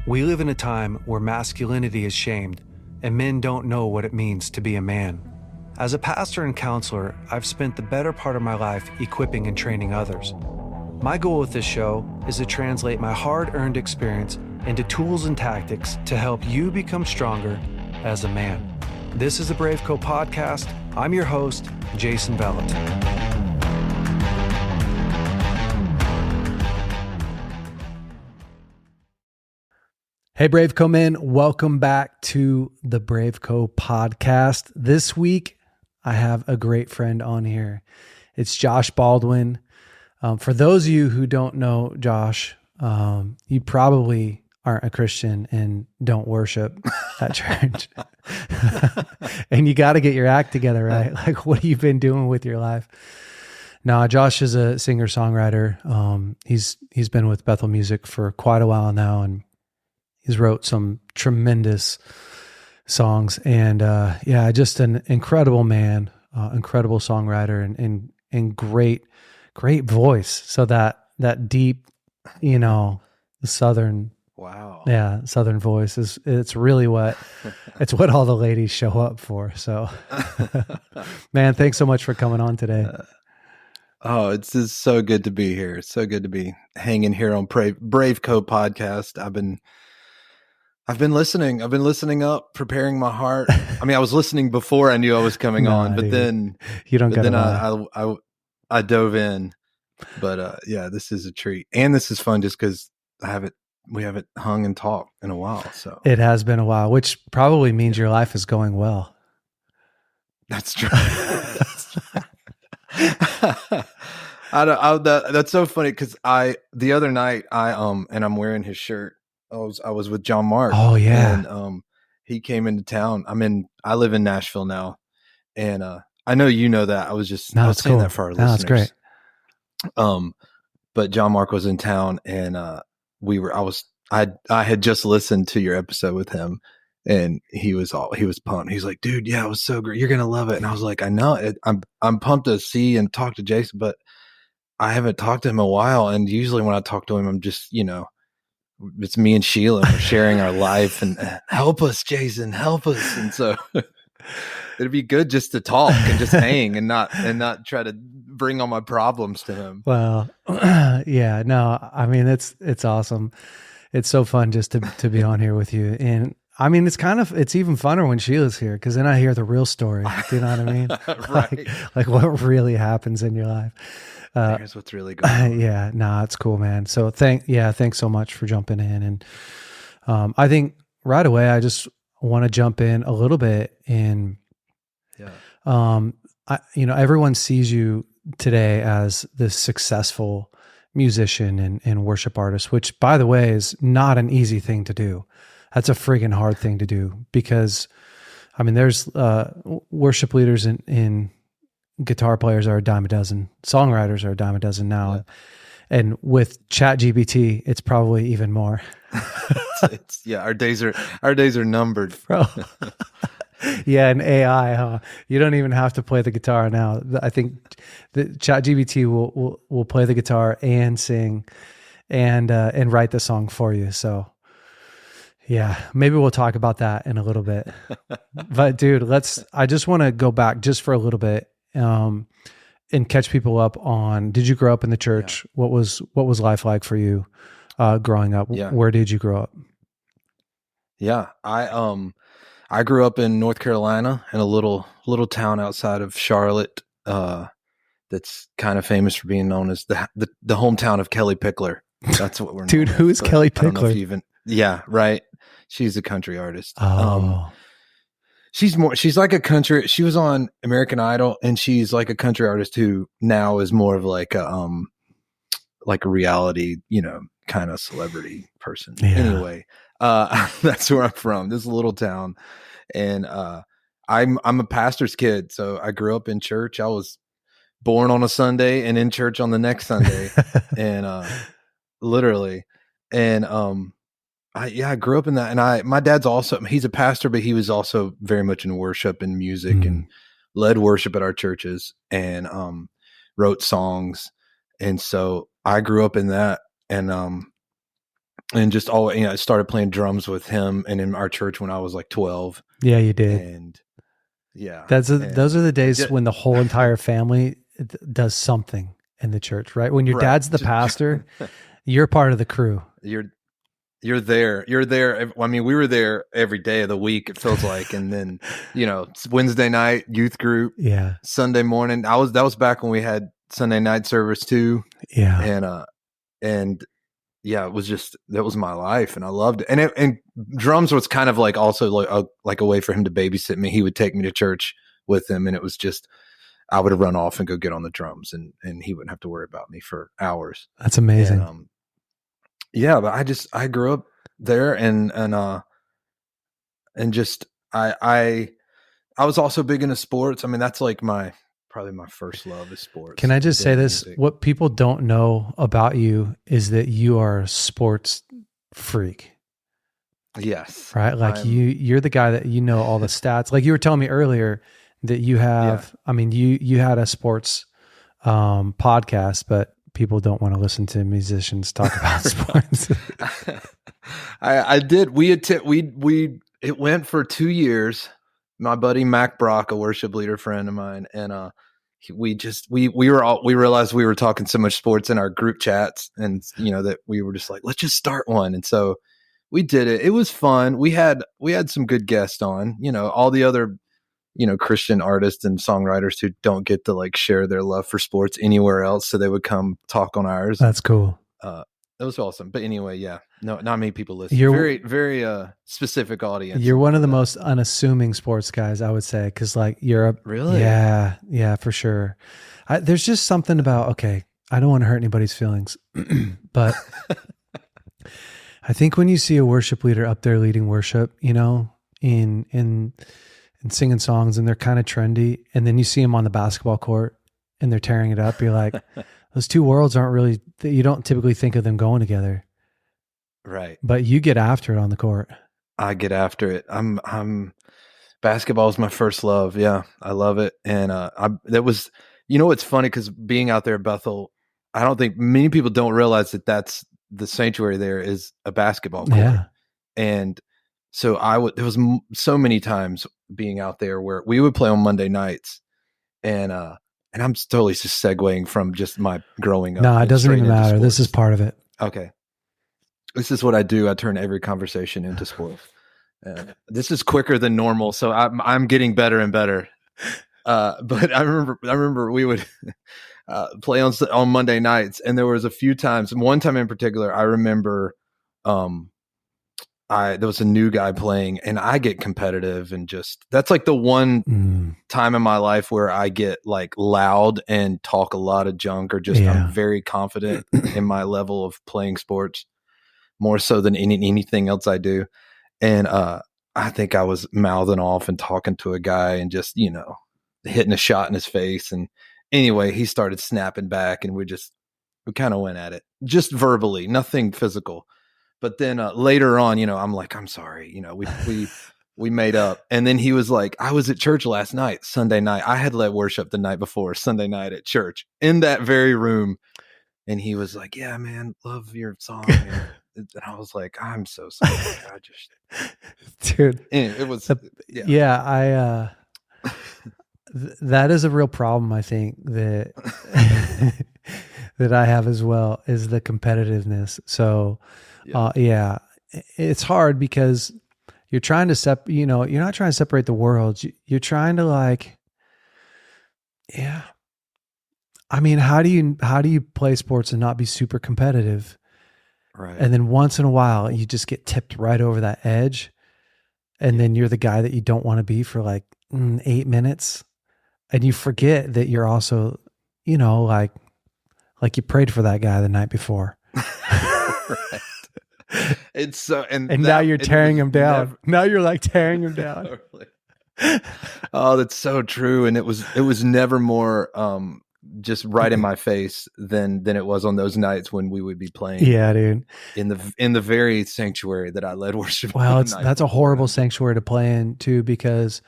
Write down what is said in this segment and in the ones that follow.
We live in a time where masculinity is shamed and men don't know what it means to be a man. As a pastor and counselor, I've spent the better part of my life equipping and training others. My goal with this show is to translate my hard-earned experience into tools and tactics to help you become stronger as a man. This is the BraveCo podcast. I'm your host, Jason Vellet. Hey, BraveCo men, welcome back to the BraveCo podcast. This week, I have a great friend on here. It's Josh Baldwin. For those of you who don't know Josh, you probably aren't a Christian and don't worship at church. And you got to get your act together, right? Like, what have you been doing with your life? Now, Josh is a singer-songwriter. He's been with Bethel Music for quite a while now, and he's wrote some tremendous songs, and just an incredible man, incredible songwriter, and great voice. So that deep, Southern, Southern voice it's really what all the ladies show up for. So, man, thanks so much for coming on today. It's just so good to be here. It's so good to be hanging here on BraveCo podcast. I've been listening. I've been listening up, preparing my heart. I mean, I was listening before I knew I was coming on, but then you don't. Then I dove in. But this is a treat, and this is fun just because we haven't hung and talked in a while. So it has been a while, which probably means your life is going well. That's true. That's so funny because the other night and I'm wearing his shirt. I was with John Mark. Oh yeah. And he came into town. I live in Nashville now, and I know you know that. I was saying cool. That for our listeners. That's great. But John Mark was in town, and I had just listened to your episode with him, and he was pumped. He's like, dude, yeah, it was so great. You're gonna love it. And I was like, I know it. I'm pumped to see and talk to Jason, but I haven't talked to him in a while. And usually when I talk to him, I'm just, it's me and Sheila, and we're sharing our life, and help us, Jason, help us. And so it'd be good just to talk and just hang and not try to bring all my problems to him. Well, yeah, no, I mean, it's awesome. It's so fun just to be on here with you. And I mean, it's even funner when Sheila's here, because then I hear the real story. Do you know what I mean? Right. like what really happens in your life. Here's what's really going on. Yeah, it's cool, man. So thanks so much for jumping in. And I think right away, I just want to jump in a little bit in, everyone sees you today as this successful musician and worship artist, which, by the way, is not an easy thing to do. That's a friggin' hard thing to do, because, I mean, there's worship leaders in guitar players are a dime a dozen, songwriters are a dime a dozen now. Yeah. And with ChatGPT, it's probably even more. Our days are numbered. Bro. Yeah, and AI, huh? You don't even have to play the guitar now. I think the ChatGPT will play the guitar and sing and write the song for you. So yeah, maybe we'll talk about that in a little bit. But dude, I just want to go back just for a little bit and catch people up on, did you grow up in the church? Yeah. What was life like for you growing up? Yeah. Where did you grow up? Yeah, I grew up in North Carolina, in a little town outside of Charlotte that's kind of famous for being known as the hometown of Kelly Pickler. That's what we're Dude, who is Kelly Pickler? Yeah, right. She's a country artist. Oh. She's like a country. She was on American Idol, and she's like a country artist who now is more of like a reality, kind of celebrity person. Yeah. Anyway, that's where I'm from. This little town, and I'm a pastor's kid, so I grew up in church. I was born on a Sunday and in church on the next Sunday, and literally, and I grew up in that, and my dad's he's a pastor, but he was also very much in worship and music and led worship at our churches and wrote songs. And so I grew up in that. And and just all, I started playing drums with him and in our church when I was like 12. Yeah, you did. And yeah, Those are the days when the whole entire family does something in the church, right? When your dad's the pastor, you're part of the crew. You're there. I mean, we were there every day of the week, it feels like. And then, it's Wednesday night youth group. Yeah. Sunday morning. That was back when we had Sunday night service too. Yeah. And yeah, that was my life, and I loved it. And drums was kind of like also like a way for him to babysit me. He would take me to church with him, and it was just, I would run off and go get on the drums, and he wouldn't have to worry about me for hours. That's amazing. And, yeah, but I grew up there, and just I was also big into sports. I mean, that's like probably my first love is sports. Can I just say this? Music. What people don't know about you is that you are a sports freak. Yes. Right? Like you're the guy that all the stats. Like you were telling me earlier that you have, I mean, you had a sports podcast, but people don't want to listen to musicians talk about sports. I did. It went for 2 years. My buddy Mac Brock, a worship leader friend of mine, and we realized we were talking so much sports in our group chats, and that we were just like, let's just start one. And so we did it. It was fun. We had some good guests on, all the other Christian artists and songwriters who don't get to like share their love for sports anywhere else, so they would come talk on ours. That's cool. That was awesome. But anyway, yeah, no, not many people listen. You're very, very specific audience. You're one of the most unassuming sports guys, I would say, because like really, yeah, for sure. There's just something about, okay, I don't want to hurt anybody's feelings, but I think when you see a worship leader up there leading worship, in singing songs, and they're kind of trendy, and then you see them on the basketball court and they're tearing it up, you're like, those two worlds aren't really, you don't typically think of them going together. Right. But you get after it on the court. I get after it. Basketball is my first love. Yeah. I love it. And it's funny because being out there at Bethel, I don't think many people don't realize that that's the sanctuary there is a basketball court. Yeah. And so there was so many times being out there where we would play on Monday nights, and I'm totally just segueing from just my growing up. No, it doesn't even matter. This is part of it. Okay. This is what I do. I turn every conversation into sports. This is quicker than normal, so I'm getting better and better. But I remember we would play on Monday nights, and there was a few times. One time in particular, I remember there was a new guy playing, and I get competitive, and just that's like the one time in my life where I get like loud and talk a lot of junk, or just I'm very confident in my level of playing sports, more so than anything else I do. And I think I was mouthing off and talking to a guy, and just hitting a shot in his face. And anyway, he started snapping back, and we kind of went at it, just verbally, nothing physical. But then later on, I'm like, I'm sorry, we made up. And then he was like, I was at church last night, Sunday night. I had led worship the night before, Sunday night at church, in that very room. And he was like, yeah, man, love your song. And I was like, I'm so sorry. I just, dude, it was, that is a real problem. I think that, that I have as well, is the competitiveness. So, it's hard because you're trying to you're not trying to separate the worlds. You're trying to I mean, how do you play sports and not be super competitive? Right. And then once in a while you just get tipped right over that edge, and then you're the guy that you don't want to be for like 8 minutes, and you forget that you're also, like you prayed for that guy the night before. Right. It's so, and now you're tearing him down. Now you're like tearing him down. Oh, that's so true. And it was never more just right in my face than it was on those nights when we would be playing. Yeah, dude. In the very sanctuary that I led worship. Well, that's a horrible sanctuary to play in too, because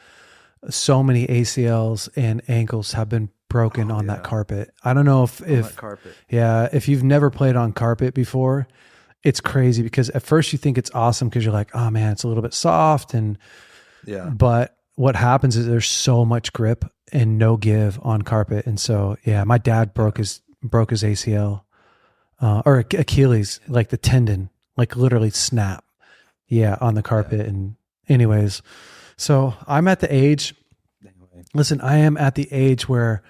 so many ACLs and ankles have been broken on that carpet. I don't know if carpet. Yeah, if you've never played on carpet before, it's crazy because at first you think it's awesome because you're like, oh man, it's a little bit soft. Yeah. But what happens is there's so much grip and no give on carpet. And so, yeah, my dad broke his ACL, or Achilles, like the tendon, like literally snap. Yeah. On the carpet. Yeah. And anyways, so I'm at the age, listen, I am at the age where,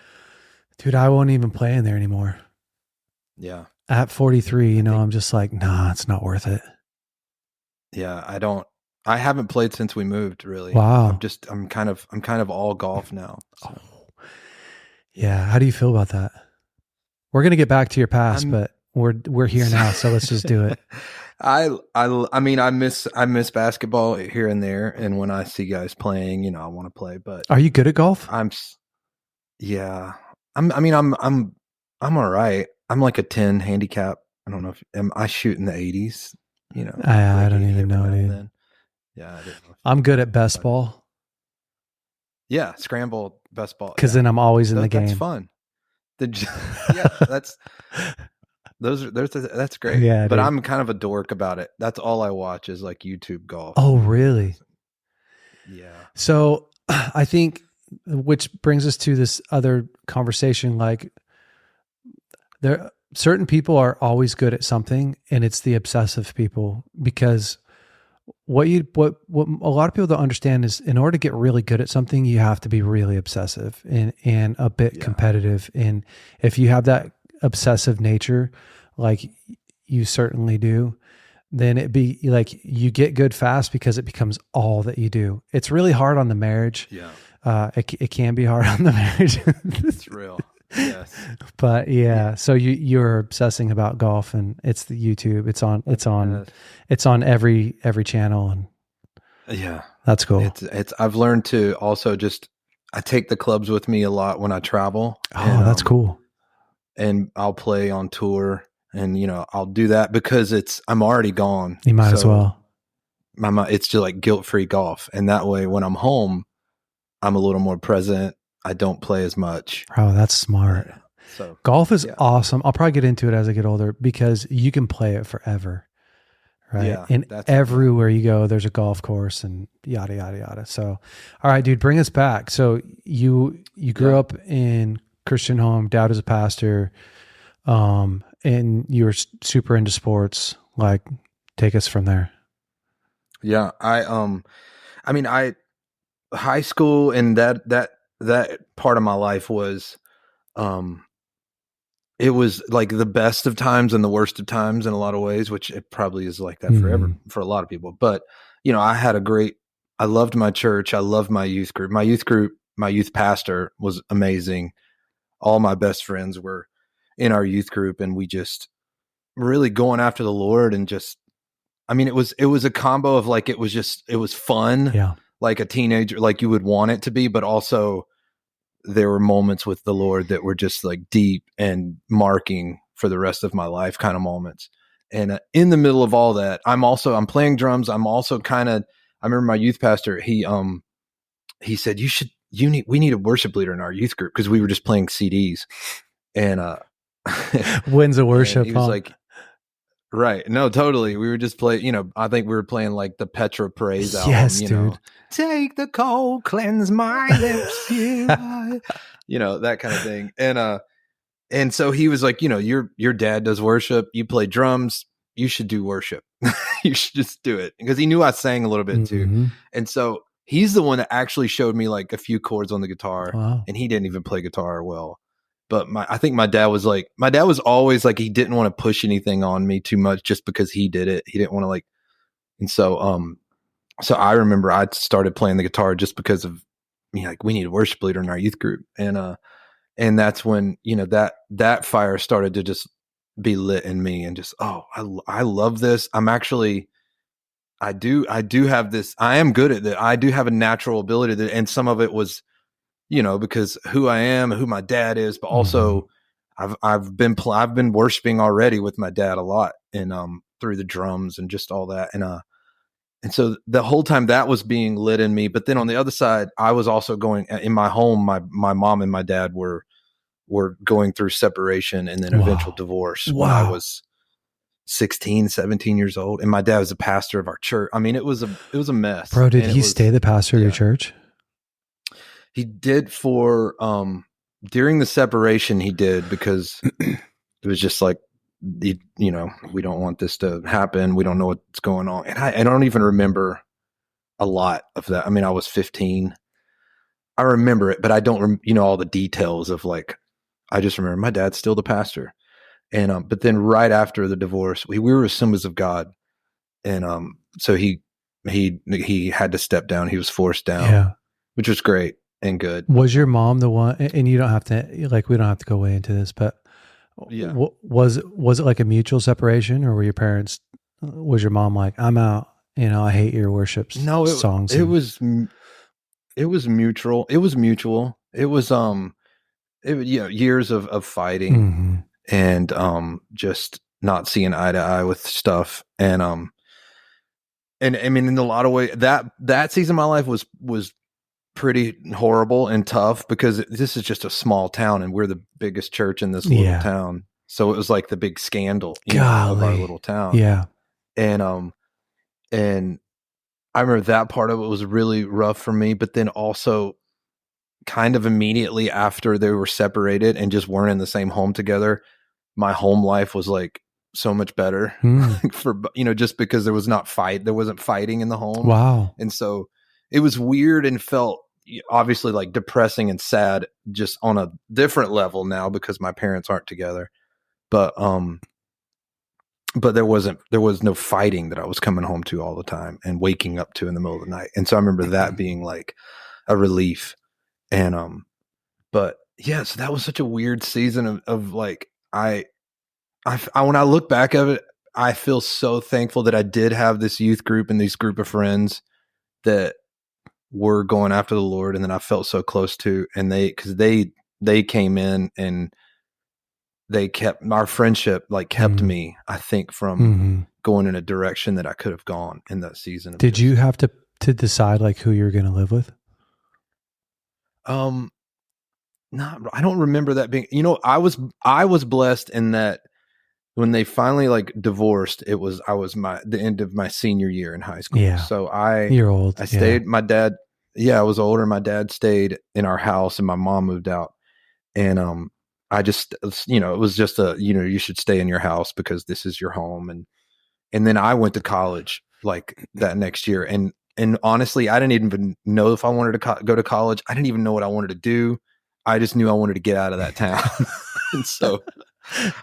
dude, I won't even play in there anymore. Yeah. At 43, I'm just like, nah, it's not worth it. Yeah. I haven't played since we moved, really. Wow. I'm kind of all golf now. So. Oh. Yeah. How do you feel about that? We're going to get back to your past, but we're here now. So let's just do it. I mean, I miss basketball here and there. And when I see guys playing, I want to play, but are you good at golf? Yeah. I'm all right. I'm like a 10 handicap. I don't know if I shoot in the 80s, I don't even know, dude. Then. Yeah. I didn't know I'm good at best ball. Yeah. Scramble best ball. Cause then I'm always in the game. That's fun. That's great. Yeah. But dude. I'm kind of a dork about it. That's all I watch is like YouTube golf. Oh, really? Yeah. So I think, which brings us to this other conversation, like certain people are always good at something, and it's the obsessive people, because what a lot of people don't understand is in order to get really good at something, you have to be really obsessive and a bit competitive. And if you have that obsessive nature, like you certainly do, then it'd be like you get good fast because it becomes all that you do. It's really hard on the marriage. Yeah. It can be hard on the marriage. It's real. Yes. But so you're obsessing about golf, and it's the YouTube. It's on every channel, and yeah, that's cool. I've learned to also I take the clubs with me a lot when I travel. Oh, that's cool. And I'll play on tour, and I'll do that because I'm already gone. You might as well. It's just like guilt-free golf, and that way when I'm home, I'm a little more present. I don't play as much. Oh, that's smart. So golf is awesome. I'll probably get into it as I get older because you can play it forever, right? Yeah, and everywhere you go, there's a golf course and yada, yada, yada. So, all right, dude, bring us back. So you grew up in Christian home, dad was a pastor, and you were super into sports. Like, take us from there. Yeah. High school and that part of my life was, it was like the best of times and the worst of times in a lot of ways, which it probably is like that forever for a lot of people. But, I loved my church. I loved my youth group. My youth pastor was amazing. All my best friends were in our youth group, and we just really going after the Lord, and it was a combo of like, it was fun. Yeah. Like a teenager, like you would want it to be, but also there were moments with the Lord that were just like deep and marking for the rest of my life kind of moments. And in the middle of all that, I'm playing drums. I'm also I remember my youth pastor, he said, we need a worship leader in our youth group, because we were just playing CDs. And when's a worship? He was like, right. No, totally. We were just playing, I think we were playing like the Petra Praise album. Yes, dude. Take the cold, cleanse my lips. That kind of thing. And so he was like, your dad does worship. You play drums. You should do worship. You should just do it. Because he knew I sang a little bit too. And so he's the one that actually showed me like a few chords on the guitar. Wow. And he didn't even play guitar well. But I think my dad was always like, he didn't want to push anything on me too much just because he did it. He didn't want to and so I remember I started playing the guitar just because of like, we need a worship leader in our youth group. And that's when, that fire started to just be lit in me, and just, I love this. I do have this, I am good at that. I do have a natural ability and some of it was, because who I am, who my dad is, but also I've been worshiping already with my dad a lot, and through the drums and just all that. And so the whole time that was being lit in me, but then on the other side, I was also going in my home. My mom and my dad were going through separation and then eventual divorce. Wow. 16, 17 years old. And my dad was a pastor of our church. I mean, it was a mess. Bro, did he stay the pastor of your church? He did for, during the separation he did, because it was just like, we don't want this to happen. We don't know what's going on. And I don't even remember a lot of that. I mean, I was 15. I remember it, but I don't, all the details of like, I just remember my dad's still the pastor. And, but then right after the divorce, we were Assemblies of God. And, so he had to step down. He was forced down, which was great and good. Was your mom the one, and you don't have to, like, we don't have to go way into this, but was it like a mutual separation, or were your parents, was your mom like, I'm out, I hate your worship songs? It was mutual. It was mutual. It was, years of fighting and, just not seeing eye to eye with stuff. And I mean, in a lot of ways, that season of my life was pretty horrible and tough, because this is just a small town and we're the biggest church in this little town. So it was like the big scandal of our little town. Yeah. And I remember that part of it was really rough for me, but then also kind of immediately after they were separated and just weren't in the same home together, my home life was like so much better for, just because there wasn't fighting in the home. Wow. And so it was weird and felt obviously like depressing and sad, just on a different level now because my parents aren't together. But there was no fighting that I was coming home to all the time and waking up to in the middle of the night. And so I remember that being like a relief. And, but yeah, so that was such a weird season of like, I when I look back at it, I feel so thankful that I did have this youth group and this group of friends that were going after the Lord. And then I felt so close to, and because they came in and they kept our friendship, like kept me, I think, from going in a direction that I could have gone in that season. Did you have to decide like who you're going to live with? I don't remember that being, I was blessed in that when they finally like divorced, I was the end of my senior year in high school. Yeah. So you're old. I stayed, my dad, I was older. My dad stayed in our house and my mom moved out. And, I just, it was just you should stay in your house because this is your home. And then I went to college like that next year. And honestly, I didn't even know if I wanted to go to college. I didn't even know what I wanted to do. I just knew I wanted to get out of that town. And so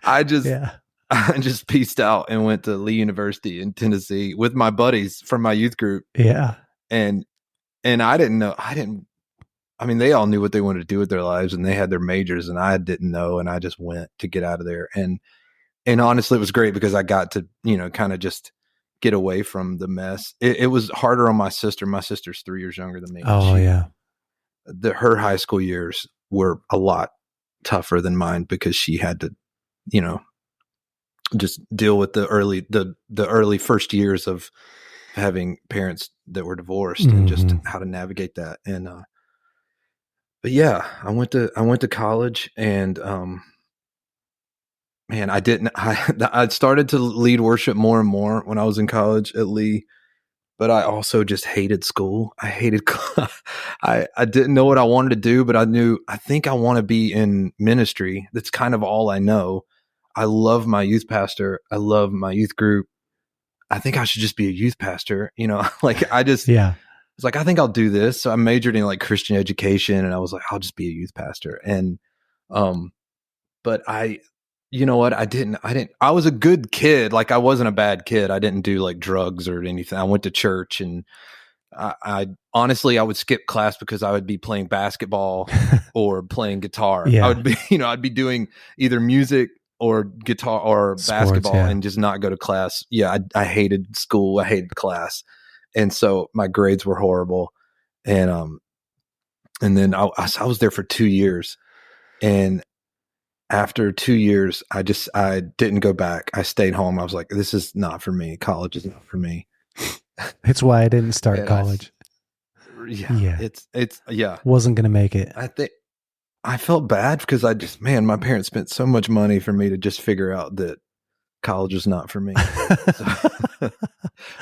I just pieced out and went to Lee University in Tennessee with my buddies from my youth group. Yeah. And I didn't know, I mean, they all knew what they wanted to do with their lives and they had their majors and I didn't know. And I just went to get out of there. And honestly, it was great because I got to, kind of just get away from the mess. It was harder on my sister. My sister's 3 years younger than me. Oh, Her high school years were a lot tougher than mine because she had to, just deal with the early first years of having parents that were divorced and just how to navigate that. And, but yeah, I went to college and, man, I started to lead worship more and more when I was in college at Lee, but I also just hated school. I hated, I didn't know what I wanted to do, but I think I want to be in ministry. That's kind of all I know. I love my youth pastor. I love my youth group. I think I should just be a youth pastor, like I just, it's like, I think I'll do this. So I majored in like Christian education and I was like, I'll just be a youth pastor. And, but you know what? I was a good kid. Like I wasn't a bad kid. I didn't do like drugs or anything. I went to church and I honestly, I would skip class because I would be playing basketball or playing guitar. I would be, I'd be doing either music or guitar or sports, basketball and just not go to class. Yeah. I hated school. I hated class. And so my grades were horrible. And then I was there for 2 years. And after 2 years, I didn't go back. I stayed home. I was like, this is not for me. College is not for me. It's why I didn't start college. It's wasn't going to make it. I think I felt bad because my parents spent so much money for me to just figure out that college was not for me. So,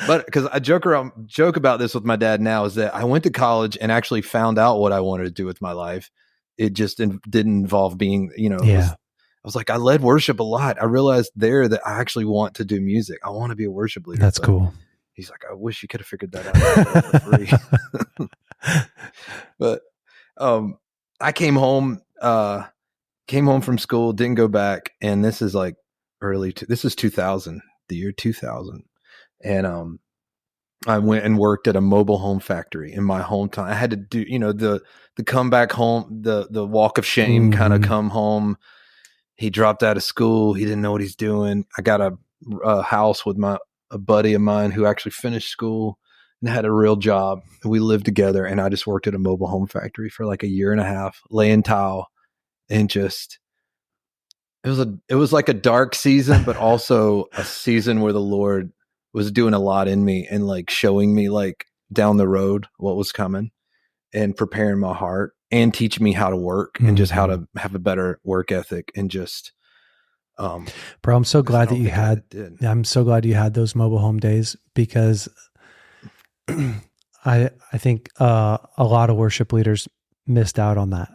but because I joke about this with my dad now, is that I went to college and actually found out what I wanted to do with my life. It just didn't involve being, I was like, I led worship a lot. I realized there that I actually want to do music. I want to be a worship leader. That's cool. He's like, I wish you could have figured that out for free. But I came home from school, didn't go back, and this is like this is 2000, the year 2000, and I went and worked at a mobile home factory in my hometown. I had to do, the come back home, the walk of shame, kind of come home. He dropped out of school. He didn't know what he's doing. I got a house with a buddy of mine who actually finished school and had a real job. We lived together, and I just worked at a mobile home factory for like a year and a half, laying tile, and just it was like a dark season, but also a season where the Lord was doing a lot in me and like showing me like down the road what was coming and preparing my heart and teaching me how to work and just how to have a better work ethic and just bro, I'm so glad that you had I'm so glad you had those mobile home days, because I think a lot of worship leaders missed out on that,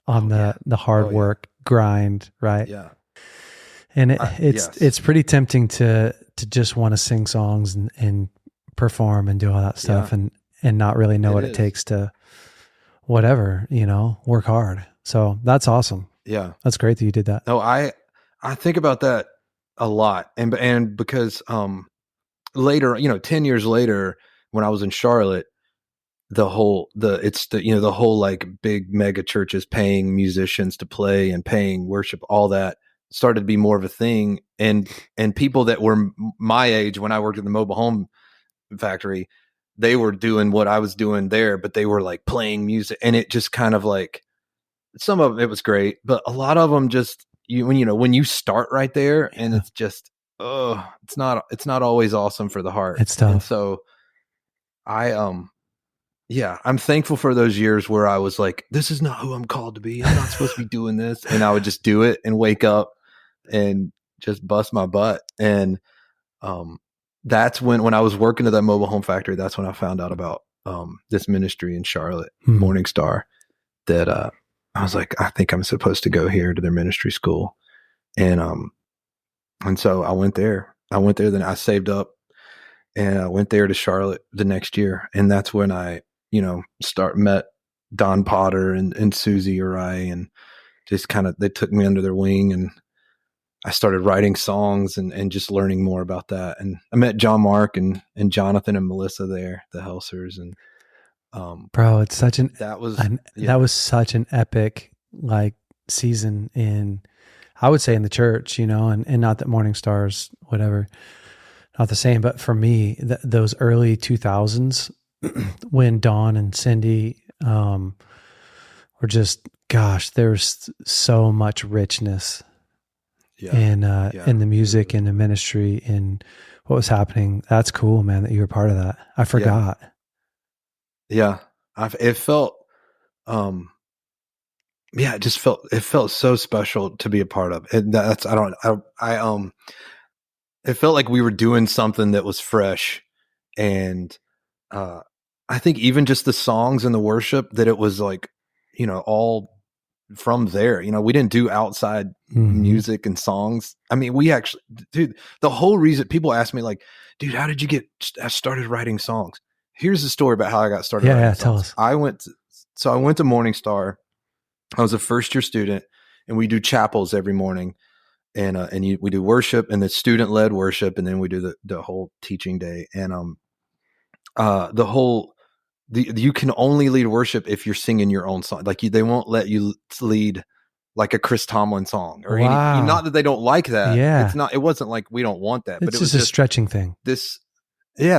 on the hard work grind, right? Yeah. And it's pretty tempting to just want to sing songs and perform and do all that stuff and not really know what it takes to whatever, work hard. So that's awesome. Yeah. That's great that you did that. No, I think about that a lot. And because later, 10 years later, when I was in Charlotte, the whole like big mega churches paying musicians to play and paying worship, all that started to be more of a thing. And people that were my age when I worked at the mobile home factory, they were doing what I was doing there, but they were like playing music, and it just kind of like, some of it was great, but a lot of them just, when you start right there and it's just, it's not always awesome for the heart. It's tough. And so I'm thankful for those years where I was like, this is not who I'm called to be. I'm not supposed to be doing this. And I would just do it and wake up and just bust my butt. And that's when I was working at that mobile home factory, that's when I found out about this ministry in Charlotte, MorningStar, that I was like, I think I'm supposed to go here to their ministry school. And so I went there. Then I saved up and I went there to Charlotte the next year. And that's when I, met Don Potter and Susie Uri, and just kind of, they took me under their wing, and I started writing songs and just learning more about that. And I met John Mark and Jonathan and Melissa there, the Helsers. And bro, it's such that was such an epic like season in, I would say, in the church, and not that MorningStar's whatever, not the same, but for me, those early 2000s when Dawn and Cindy were just, gosh, there's so much richness in the music and the ministry and what was happening. That's cool, man, that you were part of that. I forgot. Yeah. It felt, it felt so special to be a part of. And it felt like we were doing something that was fresh. And, I think even just the songs and the worship, that it was like, all from there. We didn't do outside music and songs. I mean, we actually, dude, the whole reason people ask me like, dude, how did you get started writing songs? Here's the story about how I got started. Yeah, tell us. I went to MorningStar. I was a first year student, and we do chapels every morning, and we do worship, and the student led worship, and then we do the whole teaching day. And you can only lead worship if you're singing your own song. Like they won't let you lead like a Chris Tomlin song or any, not that they don't like that. Yeah. It wasn't like we don't want that, but it was just a stretching thing.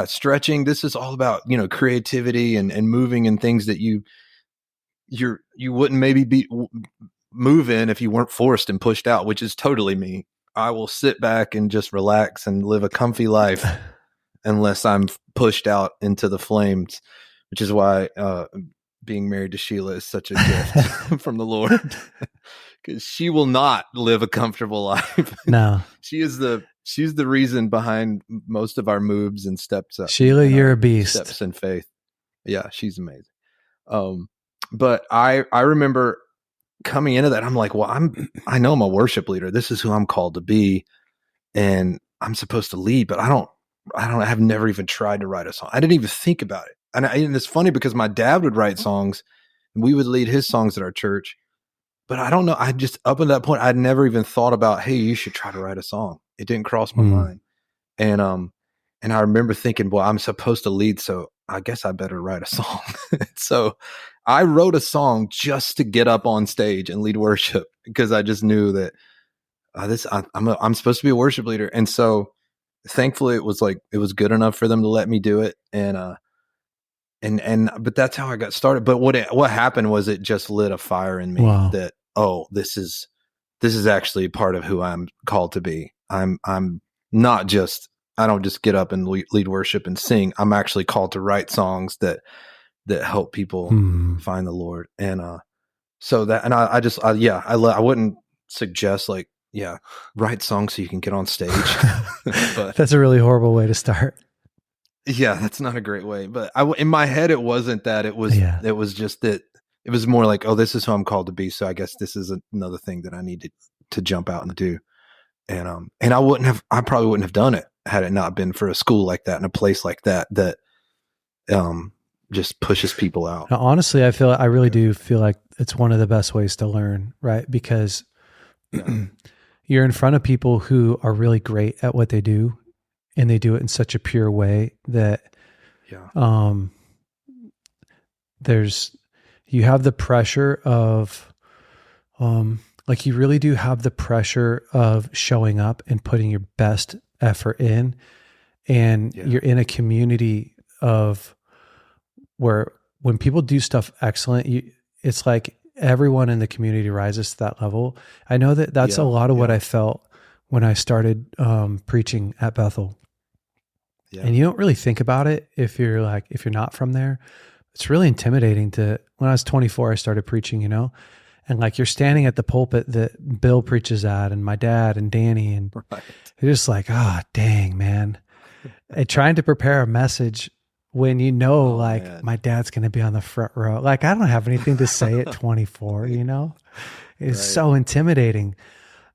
Stretching. This is all about, creativity and moving in things that you wouldn't maybe be move in if you weren't forced and pushed out, which is totally me. I will sit back and just relax and live a comfy life unless I'm pushed out into the flames, which is why being married to Sheila is such a gift from the Lord, because she will not live a comfortable life. No. She's the reason behind most of our moves and steps up. Sheila, you're a beast. Steps in faith. Yeah, she's amazing. But I remember coming into that, I'm like, well, I know I'm a worship leader. This is who I'm called to be, and I'm supposed to lead, but I've never even tried to write a song. I didn't even think about it. And it's funny because my dad would write songs and we would lead his songs at our church. But I don't know. I just, up at that point, I'd never even thought about, hey, you should try to write a song. It didn't cross my mind. And I remember thinking, well, I'm supposed to lead, so I guess I better write a song. So I wrote a song just to get up on stage and lead worship, because I just knew that I'm supposed to be a worship leader. And so thankfully it was good enough for them to let me do it. But that's how I got started. But what happened was it just lit a fire in me that, oh, this is actually part of who I'm called to be. I'm not just, I don't just get up and lead worship and sing. I'm actually called to write songs that help people find the Lord. And so that, and I wouldn't suggest write songs so you can get on stage. But that's a really horrible way to start. Yeah, that's not a great way. But in my head, it wasn't that. It was just that it was more like, oh, this is who I'm called to be. So I guess this is another thing that I need to jump out and do. And I probably wouldn't have done it had it not been for a school like that and a place like that just pushes people out. Now, honestly, I really do feel like it's one of the best ways to learn, right? Because you're in front of people who are really great at what they do, and they do it in such a pure way that you have the pressure of you really do have the pressure of showing up and putting your best effort in, and you're in a community of where when people do stuff excellent, it's like everyone in the community rises to that level. I know that's a lot of what I felt when I started preaching at Bethel. Yeah. And you don't really think about it if you're not from there. It's really intimidating when I was 24, I started preaching, and you're standing at the pulpit that Bill preaches at, and my dad and Danny, and you're just like, dang, man. And trying to prepare a message when my dad's going to be on the front row. I don't have anything to say at 24, It's so intimidating.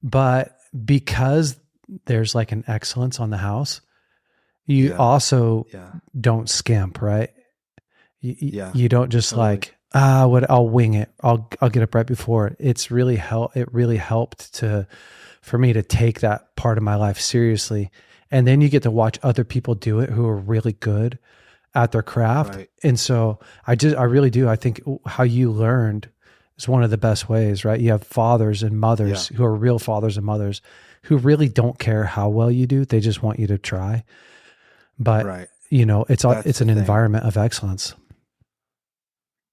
But because there's an excellence on the house, you also don't skimp, right? You don't just I'll wing it. I'll get up right before it. It really helped for me to take that part of my life seriously. And then you get to watch other people do it who are really good at their craft. Right. And so I really do. I think how you learned is one of the best ways, right? You have fathers and mothers who are real fathers and mothers who really don't care how well you do. They just want you to try. But it's an environment of excellence.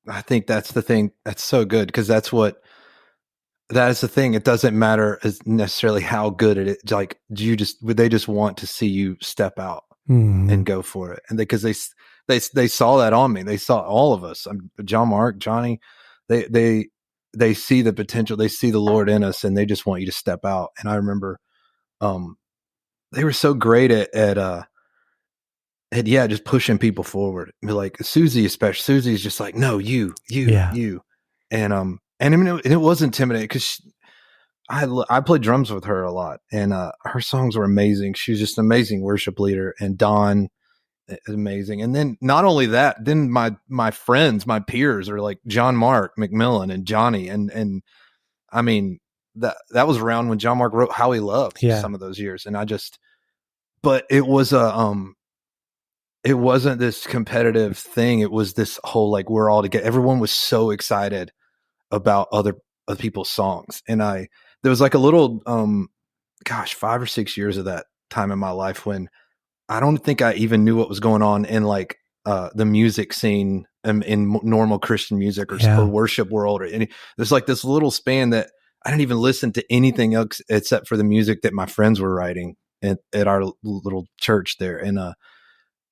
I think that's the thing. That's so good, because that is the thing. It doesn't matter as necessarily how good it is. They just want to see you step out and go for it. And because they saw that on me. They saw all of us. John, Mark, Johnny, they see the potential. They see the Lord in us, and they just want you to step out. And I remember, they were so great at just pushing people forward. Like Susie, especially. Susie's just like, no, you. And I mean, it was intimidating because I played drums with her a lot, and her songs were amazing. She was just an amazing worship leader, and Don is amazing. And then not only that, then my friends, my peers are like John Mark McMillan and Johnny, and I mean that was around when John Mark wrote How He Loved some of those years, and but it was it wasn't this competitive thing. It was this whole we're all together. Everyone was so excited about other people's songs, and there was a little 5 or 6 years of that time in my life when I don't think I even knew what was going on in the music scene in normal Christian music or worship world, or there's this little span that I didn't even listen to anything else except for the music that my friends were writing at our little church there. And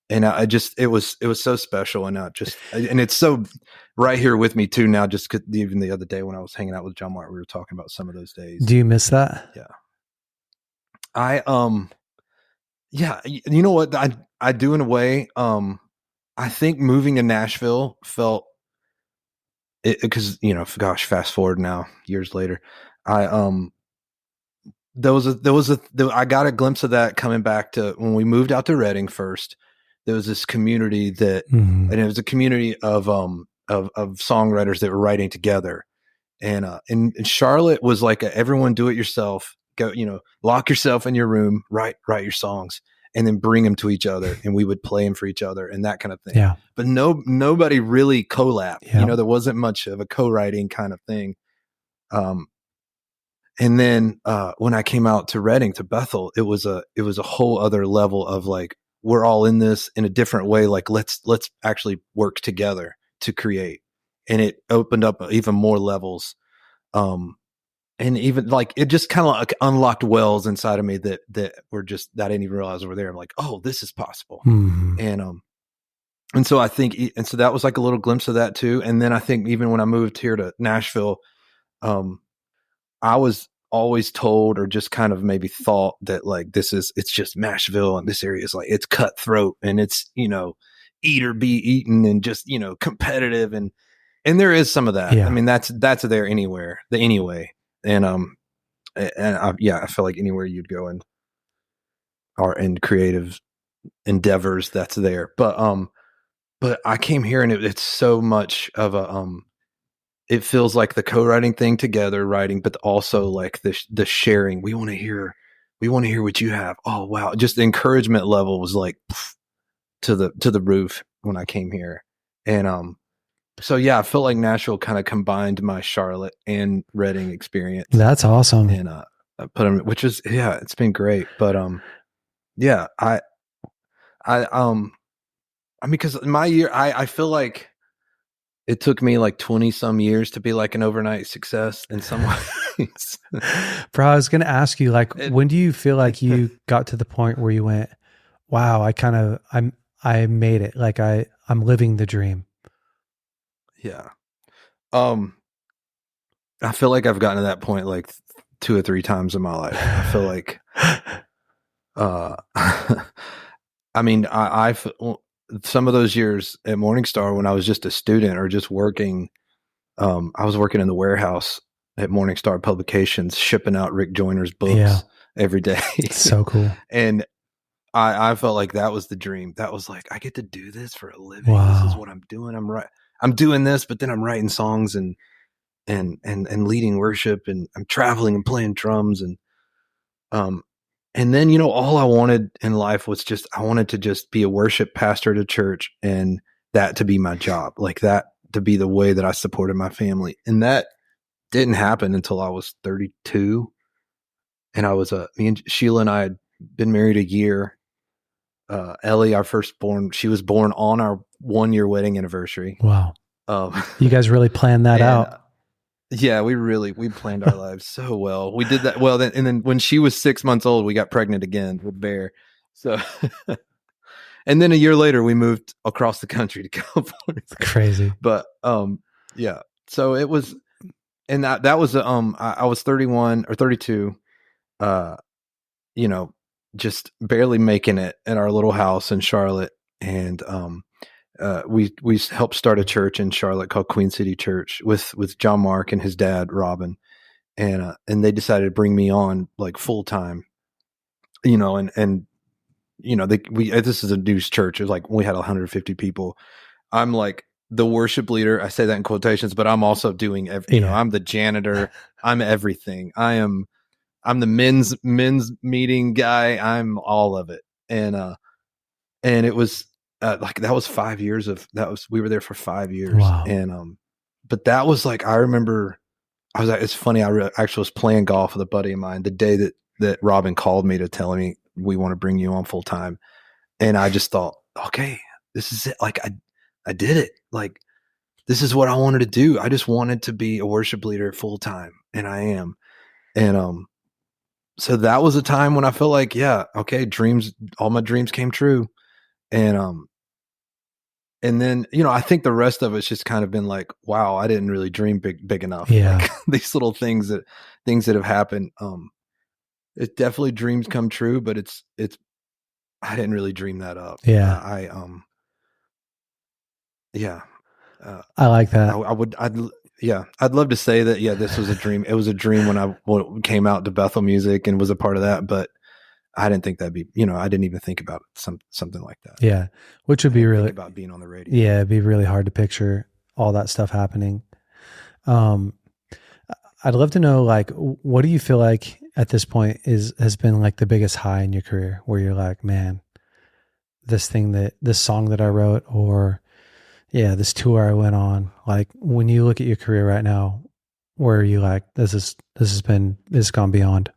and it was so special, and and it's so right here with me too now. Just even the other day when I was hanging out with John Martin, we were talking about some of those days. Do you miss that? Yeah. Yeah, you know what I do in a way. I think moving to Nashville felt it because, gosh, fast forward now years later, I I got a glimpse of that coming back to when we moved out to Reading first. There was this community and it was a community of songwriters that were writing together. And Charlotte was like everyone do it yourself. Go, lock yourself in your room, write your songs, and then bring them to each other, and we would play them for each other and that kind of thing. Yeah. But nobody really collabed. Yeah. There wasn't much of a co-writing kind of thing. And then when I came out to Reading, to Bethel, it was a whole other level of like, we're all in this in a different way. Like, let's actually work together to create. And it opened up even more levels. And even like, it just kind of like unlocked wells inside of me that were just, that I didn't even realize were there. I'm like, oh, this is possible. And so I think, and so that was like a little glimpse of that too. And then I think even when I moved here to Nashville, I was always told, or just kind of maybe thought that like, it's just Nashville, and this area is like, it's cutthroat, and it's, eat or be eaten, and just, competitive. And there is some of that. Yeah. I mean, that's there anyway. And, I feel like anywhere you'd go in creative endeavors, that's there. But I came here, and it's so much of it feels like the co-writing thing together, writing, but also like the sharing. We want to hear what you have. Oh, wow. Just the encouragement level was like to the roof when I came here. And, so yeah, I felt like Nashville kind of combined my Charlotte and Reading experience. That's awesome. And, I put them, which is, yeah, it's been great. But, yeah, I mean, because my year, I feel like it took me like 20 some years to be like an overnight success in some ways. Bro, I was going to ask you, like, when do you feel like you got to the point where you went, wow, I made it. Like I'm living the dream. Yeah. I feel like I've gotten to that point like 2 or 3 times in my life. I feel like, I mean, some of those years at MorningStar when I was just a student or just working, I was working in the warehouse at MorningStar Publications, shipping out Rick Joyner's books every day. So cool. And I felt like that was the dream. That was like, I get to do this for a living. Wow. This is what I'm doing. I'm doing this, but then I'm writing songs and leading worship, and I'm traveling and playing drums. And then, all I wanted in life was I wanted to just be a worship pastor at a church, and that to be my job, like that to be the way that I supported my family. And that didn't happen until I was 32. And me and Sheila and I had been married a year. Ellie, our firstborn, she was born on our 1-year wedding anniversary. Wow. You guys really planned that out. Yeah, we planned our lives so well. We did that well. Then when she was 6 months old, we got pregnant again with Bear. So, and then a year later, we moved across the country to California. Crazy. But yeah. So it was, and that was I was 31 or 32. Just barely making it in our little house in Charlotte, and we helped start a church in Charlotte called Queen City Church with John Mark and his dad Robin, and they decided to bring me on like full time, and this is a news church. It was like we had 150 people. I'm like the worship leader. I say that in quotations, but I'm also doing I'm the janitor. I'm everything. I'm the men's meeting guy. I'm all of it. And it was like, that was 5 years we were there for 5 years. Wow. And, but that was like, I remember it's funny. I actually was playing golf with a buddy of mine the day that Robin called me to tell me, we want to bring you on full time. And I just thought, okay, this is it. Like I did it. Like, this is what I wanted to do. I just wanted to be a worship leader full time. And I am. And, so that was a time when I felt like, yeah, okay, all my dreams came true. And then, I think the rest of it's just kind of been like, wow, I didn't really dream big enough. Yeah. Like these little things that have happened. It definitely dreams come true, but I didn't really dream that up. Yeah. Yeah. I like that. I'd love to say that, this was a dream. It was a dream when I came out to Bethel Music and was a part of that, but I didn't think that'd be, I didn't even think about something like that. Yeah. Which would be really, think about being on the radio. Yeah. It'd be really hard to picture all that stuff happening. I'd love to know, like, what do you feel like at this point has been like the biggest high in your career where you're like, man, this song that I wrote, or this tour I went on, like when you look at your career right now, where are you like, this has gone beyond?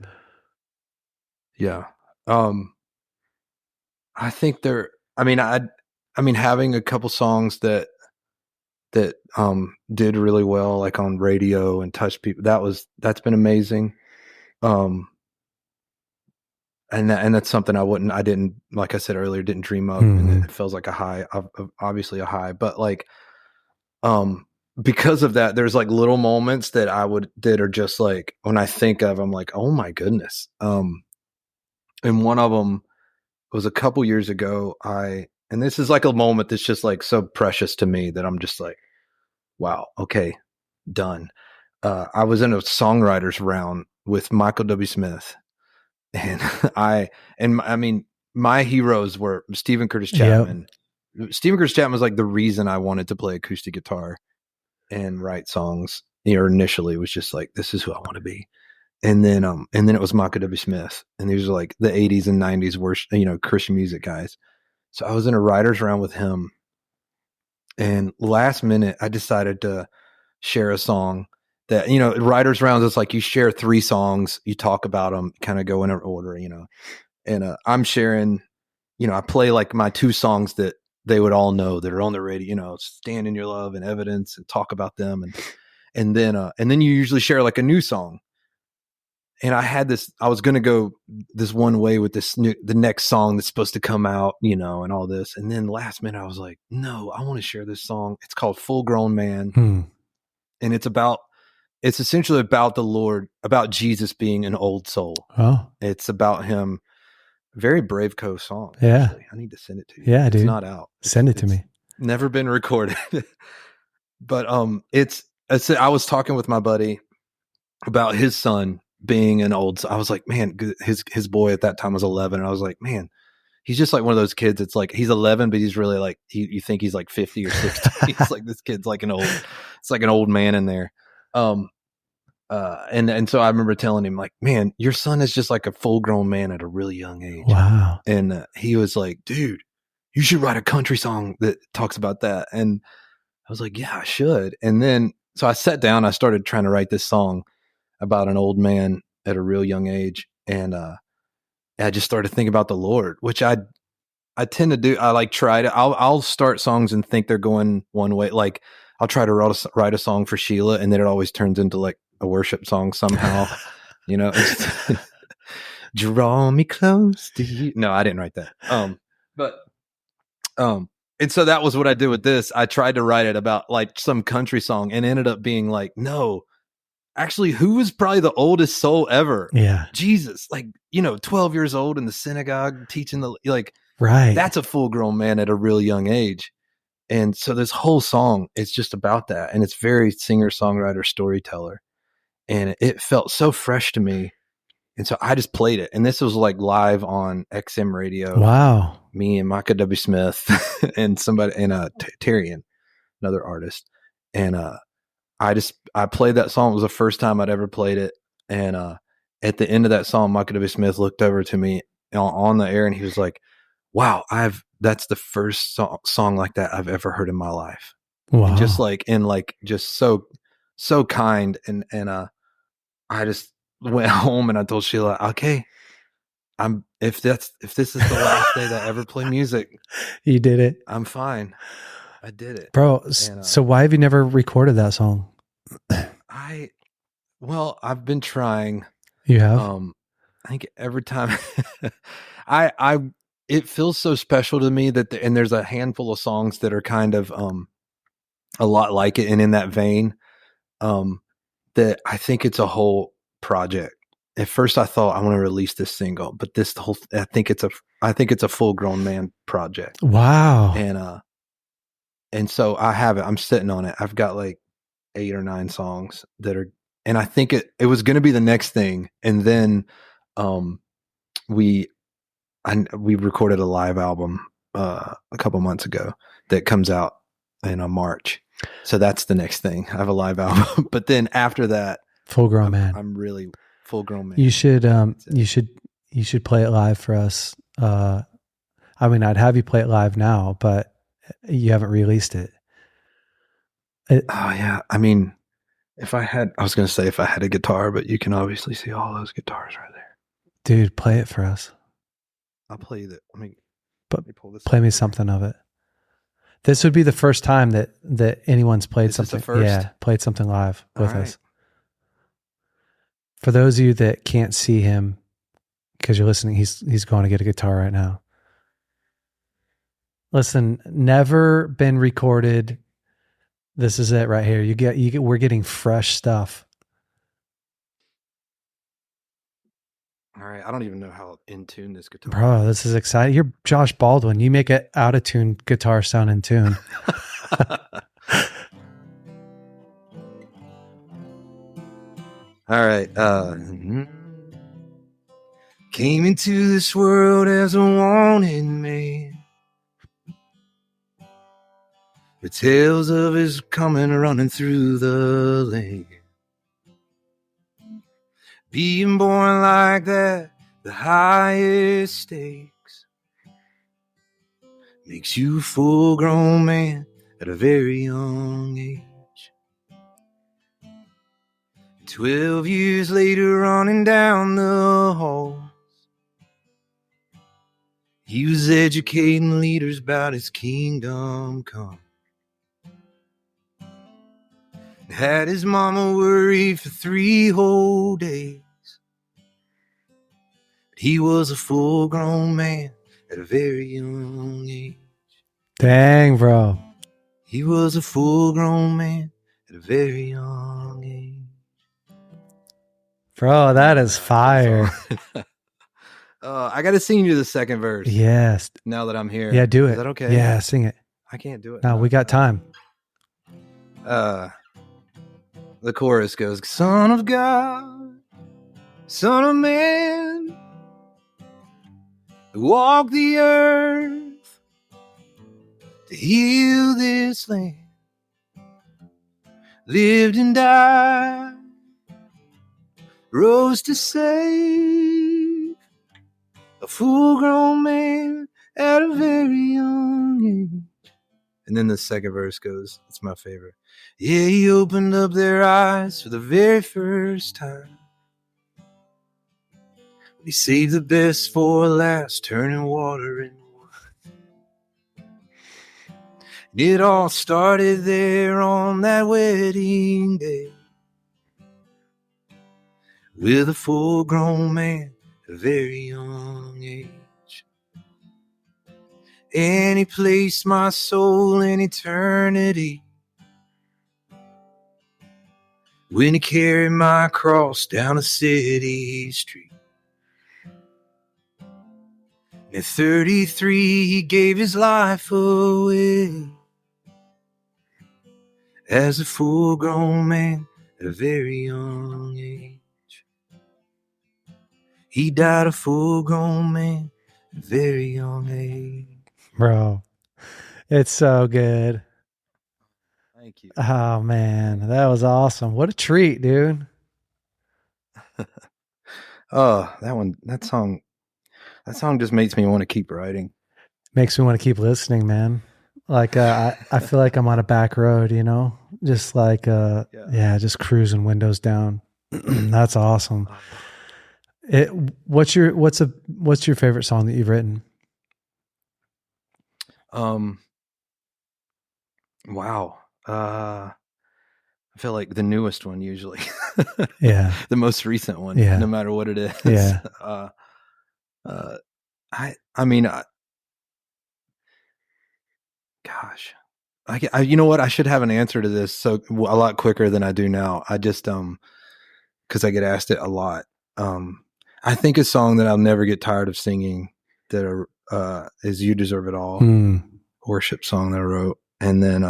Yeah. I think having a couple songs that did really well, like on radio and touched people, that's been amazing. And that's something I didn't, like I said earlier, didn't dream of. And it feels like a high, obviously a high, but like, because of that, there's like little moments that are just like, when I think of, I'm like, oh my goodness. And one of them was a couple years ago. And this is like a moment that's just like so precious to me that I'm just like, wow, okay, done. I was in a songwriters round with Michael W. Smith, and my heroes were Stephen Curtis Chapman. Yep. Stephen Curtis Chapman was like the reason I wanted to play acoustic guitar and write songs. Initially, it was just like, this is who I want to be. And then it was Michael W. Smith, and these are like the 80s and 90s worst, Christian music guys. So I was in a writers round with him, and last minute I decided to share a song that, writers rounds, it's like you share 3 songs, you talk about them, kind of go in order, and I'm sharing, I play like my 2 songs that they would all know that are on the radio, Stand in Your Love and Evidence, and talk about them. And then you usually share like a new song. And I was going to go this one way with the next song that's supposed to come out, and all this. And then last minute I was like, no, I want to share this song. It's called Full Grown Man. And it's essentially about the Lord, about Jesus being an old soul. Oh, it's about him. Very BraveCo song. Yeah. Actually. I need to send it to you. Yeah, it's dude. Not out. Send it to me. Never been recorded. But I was talking with my buddy about his son being an old. I was like, man, his boy at that time was 11, and I was like, man, he's just like one of those kids. It's like he's 11, but he's really like you think he's like 50 or 60. He's like, this kid's like it's like an old man in there. And so I remember telling him, like, man, your son is just like a full grown man at a really young age. Wow. And he was like, dude, you should write a country song that talks about that. And I was like, yeah, I should. And then so I sat down, I started trying to write this song about an old man at a real young age. And I just started thinking about the Lord, which I tend to do. I like try to, I'll start songs and think they're going one way. Like I'll try to write a song for Sheila, and then it always turns into like a worship song somehow, draw me close to you. No, I didn't write that. And so that was what I did with this. I tried to write it about like some country song, and ended up being like, no, actually, who was probably the oldest soul ever? Yeah. Jesus, like, 12 years old in the synagogue teaching right. That's a full grown man at a real young age. And so this whole song is just about that. And it's very singer, songwriter, storyteller. And it felt so fresh to me. And so I just played it. And this was like live on XM radio. Wow. Me and Micah W. Smith and somebody, and Terrian, another artist. And I played that song. It was the first time I'd ever played it. And at the end of that song, Micah W. Smith looked over to me on the air, and he was like, wow, that's the first song like that I've ever heard in my life. Wow. And just so kind. And I just went home and I told Sheila, okay, if this is the last day that I ever play music, you did it. I'm fine. I did it. Bro. So why have you never recorded that song? I've been trying. You have? I think every time I it feels so special to me that and there's a handful of songs that are kind of a lot like it and in that vein, that I think it's a whole project. At first I thought I want to release this single, but I think it's a full grown man project. Wow. And so I have it. I'm sitting on it. I've got like 8 or 9 songs that are, and I think it was going to be the next thing. And then we recorded a live album a couple months ago that comes out in March. So that's the next thing. I have a live album, but then after that, full grown man. I'm really full grown man. You should play it live for us. I mean, I'd have you play it live now, but you haven't released it. Oh yeah. I mean, if I had a guitar, but you can obviously see all those guitars right there. Dude, play it for us. I'll play that. Let me pull this. Play me something of it. This would be the first time that anyone's played something. Played something live with us. For those of you that can't see him because you're listening, he's going to get a guitar right now. Listen, never been recorded. This is it right here. We're getting fresh stuff. All right. I don't even know how in tune this guitar. Bro, this is exciting. You're Josh Baldwin. You make an out of tune guitar sound in tune. All right. Came into this world as a wanted man. The tales of his coming running through the land. Being born like that, the highest stakes, makes you a full-grown man at a very young age. 12 years later, running down the halls, he was educating leaders about his kingdom come. Had his mama worried for 3 whole days. But he was a full-grown man at a very young age. Dang, bro. He was a full-grown man at a very young age. Bro, that is fire. I got to sing you the second verse. Yes. Now that I'm here. Yeah, do it. Is that okay? Yeah, sing it. I can't do it. No, we got time. The chorus goes, Son of God, Son of Man, walk the earth to heal this land, lived and died, rose to save a full-grown man at a very young age. And then the second verse goes, it's my favorite. Yeah, he opened up their eyes for the very first time. He saved the best for last, turning water into wine. It all started there on that wedding day, with a full-grown man at a very young age. And he placed my soul in eternity when he carried my cross down a city street. And at 33, he gave his life away as a full-grown man at a very young age. He died a full-grown man at a very young age. Bro, it's so good. Thank you. Oh, man. That was awesome. What a treat, dude. Oh, that song just makes me want to keep writing. Makes me want to keep listening, man. Like, I feel like I'm on a back road, you know, just like, just cruising windows down. That's awesome. What's your favorite song that you've written? Wow. I feel like the newest one usually. Yeah. The most recent one. Yeah. No matter what it is. Yeah. I mean, gosh, you know what? I should have an answer to this so a lot quicker than I do now. I just, cause I get asked it a lot. I think a song that I'll never get tired of singing is You Deserve It All, worship song that I wrote. And then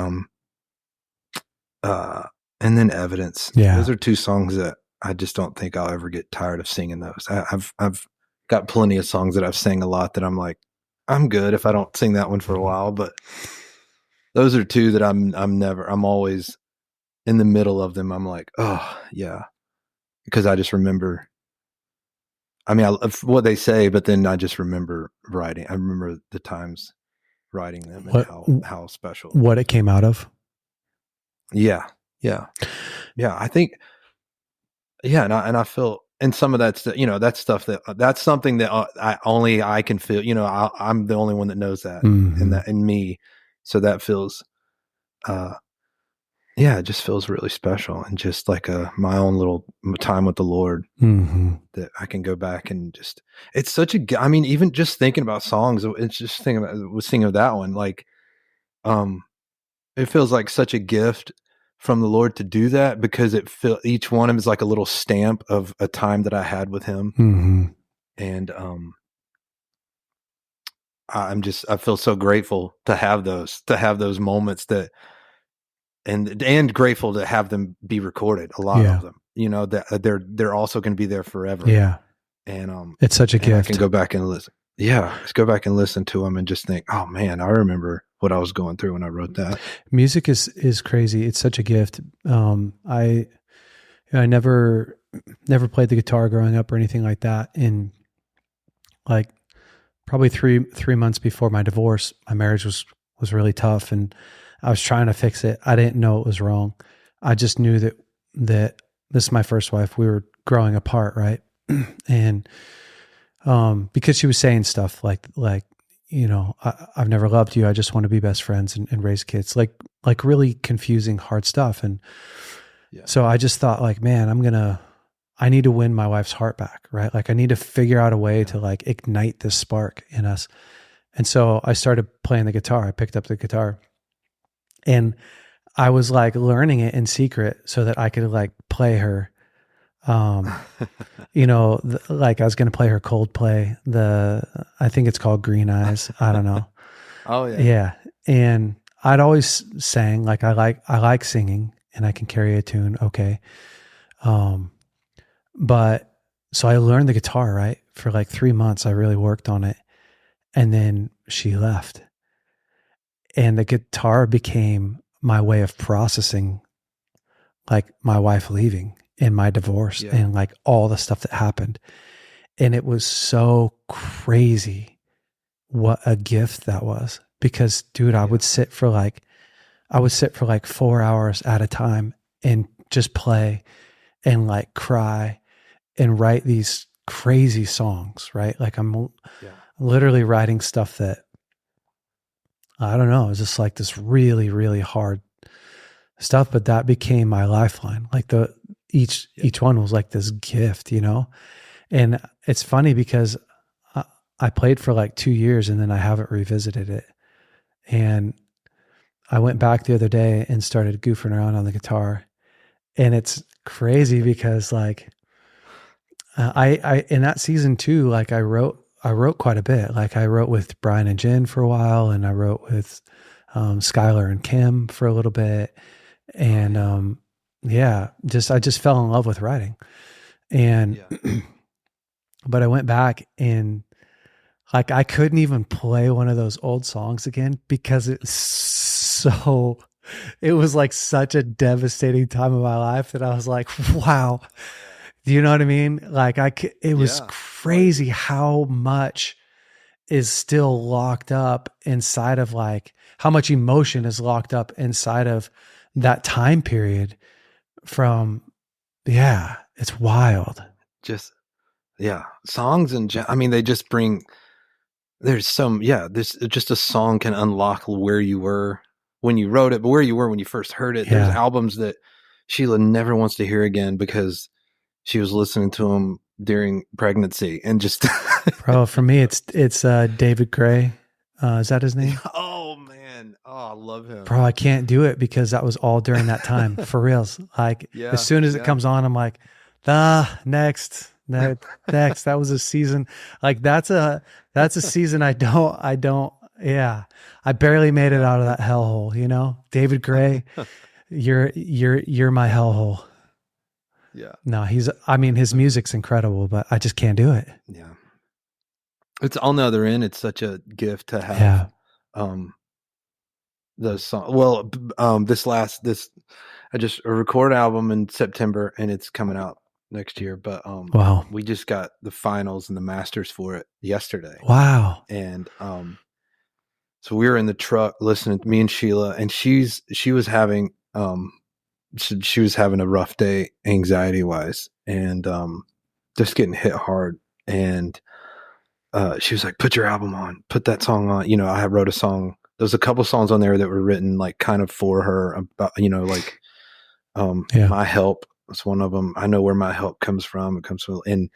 Evidence. Yeah. Those are two songs that I just don't think I'll ever get tired of singing those. I've got plenty of songs that I've sang a lot that I'm like, I'm good if I don't sing that one for a while, but those are two that I'm always in the middle of them. I'm like, oh yeah. Because I just remember, I mean, what they say, but then I just remember writing. I remember the times writing them and how special. What it came out of. Yeah. I think, and I feel, and some of that's, that's stuff that's something that I can feel, I'm the only one that knows that in me. So that feels, it just feels really special and just like my own little time with the Lord that I can go back and just, it's such I mean, even just thinking about songs, it's just thinking of that one. Like, it feels like such a gift from the Lord to do that because each one of them is like a little stamp of a time that I had with him. And, I feel so grateful to have those moments and grateful to have them be recorded. A lot of them, that they're also going to be there forever. Yeah. And, it's such a gift. I can go back and listen. Yeah. Just go back and listen to them and just think, oh man, I remember what I was going through when I wrote that. Music is crazy. It's such a gift. I never played the guitar growing up or anything like that. And like probably three months before my divorce, my marriage was really tough and I was trying to fix it. I didn't know it was wrong. I just knew that this is my first wife. We were growing apart. Right. And, because she was saying stuff like, I've never loved you. I just want to be best friends and raise kids, like really confusing, hard stuff. And so I just thought like, man, I need to win my wife's heart back. Right. Like I need to figure out a way to like ignite this spark in us. And so I started playing the guitar. I picked up the guitar and I was like learning it in secret so that I could like play her, like I was going to play her Coldplay, I think it's called Green Eyes. I don't know. Oh yeah. Yeah. And I'd always sang like, I like singing and I can carry a tune. Okay. But so I learned the guitar, right? For like 3 months, I really worked on it. And then she left and the guitar became my way of processing like my wife leaving and my divorce and like all the stuff that happened. And it was so crazy what a gift that was because dude, I would sit for like 4 hours at a time and just play and like cry and write these crazy songs, right? Like I'm literally writing stuff that I don't know. It was just like this really, really hard stuff, but that became my lifeline. Like each one was like this gift, and it's funny because I played for like 2 years and then I haven't revisited it. And I went back the other day and started goofing around on the guitar and it's crazy because like, I in that season too, like I wrote quite a bit. Like I wrote with Brian and Jen for a while and I wrote with, Skylar and Kim for a little bit. And, I just fell in love with writing and, but I went back and like, I couldn't even play one of those old songs again because it was like such a devastating time of my life that I was like, wow, do you know what I mean? Like it was crazy how much is still locked up inside of like, how much emotion is locked up inside of that time period from, it's wild. Songs I mean, they just bring, this just a song can unlock where you were when you wrote it, but where you were when you first heard it. There's albums that Sheila never wants to hear again because she was listening to them during pregnancy and just, bro, for me, it's David Gray. Is that his name? Oh man. I love him. Bro, I can't do it because that was all during that time. For reals. Like as soon as it comes on, I'm like, next. That was a season. Like that's a season I barely made it out of that hellhole, you know? David Gray, you're my hellhole. Yeah. No, his music's incredible, but I just can't do it. Yeah. It's on the other end. It's such a gift to have the song. Well, I just recorded an album in September and it's coming out next year, but wow, we just got the finals and the masters for it yesterday. Wow. And so we were in the truck listening to me and Sheila, and she was having she was having a rough day anxiety wise, and just getting hit hard. And she was like, put your album on, put that song on. You know, I wrote a song. There's a couple songs on there that were written like kind of for her about, you know, like My Help was one of them. I know where my help comes from. It comes from, and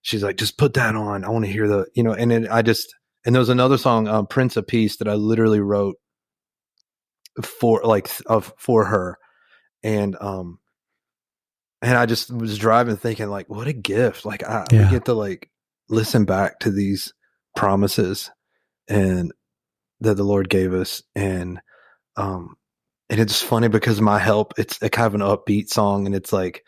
she's like, just put that on. I want to hear the, you know, and then and there was another song, Prince of Peace, that I literally wrote for her. And I just was driving thinking like, what a gift. Like we get to like listen back to these promises and that the Lord gave us. And it's funny because My Help, it's a kind of an upbeat song, and it's like,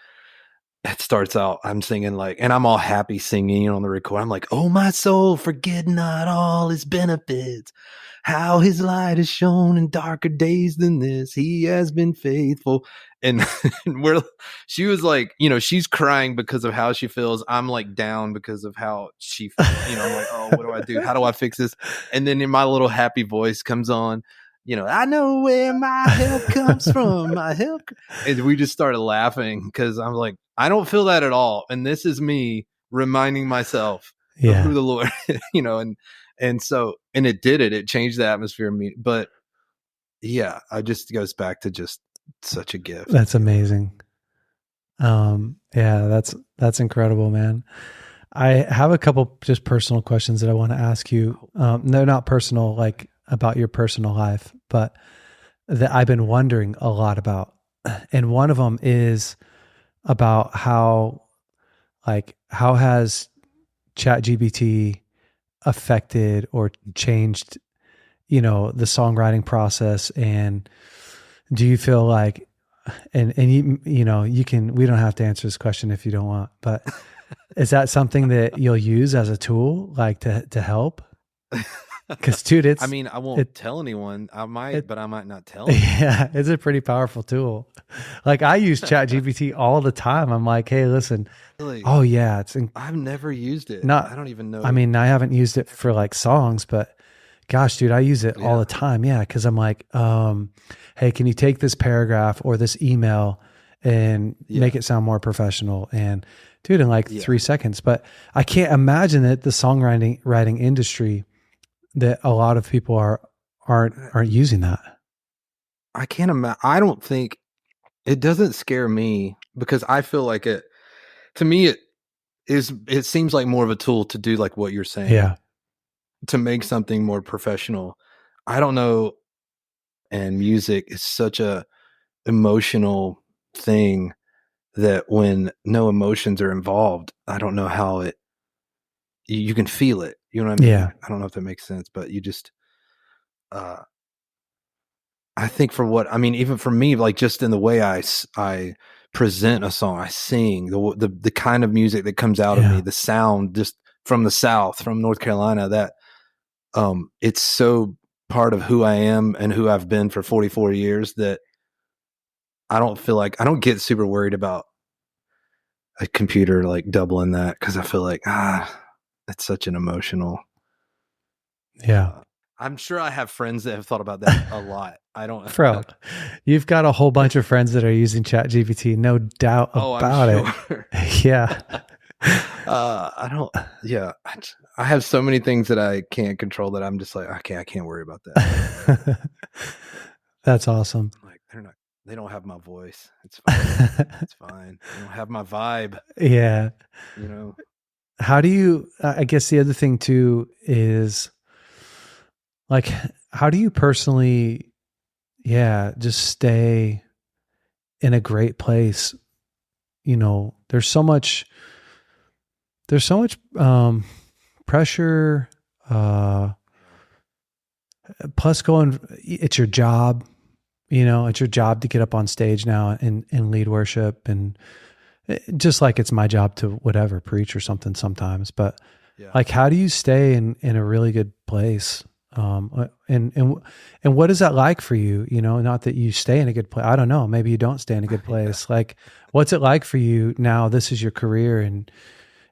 it starts out, I'm singing like, and I'm all happy singing on the record. I'm like, oh, my soul, forget not all his benefits, how his light has shone in darker days than this. He has been faithful. And she was like, you know, she's crying because of how she feels. I'm like down because of how she feels. You know, I'm like, oh, what do I do? How do I fix this? And then in my little happy voice comes on, you know, I know where my help comes from. My help. And we just started laughing because I'm like, I don't feel that at all. And this is me reminding myself of who the Lord, you know, and so it did it. It changed the atmosphere of me. But yeah, I just goes back to just such a gift. That's amazing. That's incredible, man. I have a couple just personal questions that I want to ask you. They're not personal, like about your personal life, but that I've been wondering a lot about. And one of them is about how has ChatGPT affected or changed, you know, the songwriting process? And do you feel like, and you know, you can, we don't have to answer this question if you don't want, but is that something that you'll use as a tool, like to help? Because dude, I mean, I won't tell anyone. I might, but I might not tell anyone. Yeah, it's a pretty powerful tool. Like I use ChatGPT all the time. I'm like, hey, listen. Really? Oh yeah, I've never used it. I don't even know. I mean, I haven't used it for like songs, but gosh, dude, I use it all the time. Yeah, because I'm like, hey, can you take this paragraph or this email and make it sound more professional? And dude, in like 3 seconds. But I can't imagine that the songwriting industry, that a lot of people aren't using that. I can't imagine. I don't think it doesn't scare me because I feel like it. To me, it seems like more of a tool to do like what you're saying. Yeah. To make something more professional. I don't know. And music is such a emotional thing that when no emotions are involved, I don't know how you can feel it. You know what I mean? Yeah. I don't know if that makes sense, but you just, I think even for me, like just in the way I present a song, I sing, the kind of music that comes out of me, the sound just from the South, from North Carolina, that it's so part of who I am and who I've been for 44 years that I don't get super worried about a computer like doubling that, because I feel like it's such an emotional. I'm sure I have friends that have thought about that a lot. I don't. Bro, you've got a whole bunch of friends that are using ChatGPT, no doubt about it. Yeah. I don't. Yeah, I have so many things that I can't control that I'm just like, okay, I can't worry about that. That's awesome. Like they don't have my voice. It's fine. It's fine. They don't have my vibe. Yeah. You know. How do you? I guess the other thing too is, like, how do you personally just stay in a great place. There's so much pressure, plus it's your job, it's your job to get up on stage now and lead worship, and just like it's my job to whatever, preach or something sometimes, but like, how do you stay in a really good place? And what is that like for you? Not that you stay in a good place. I don't know. Maybe you don't stay in a good place. Like, what's it like for you now? This is your career,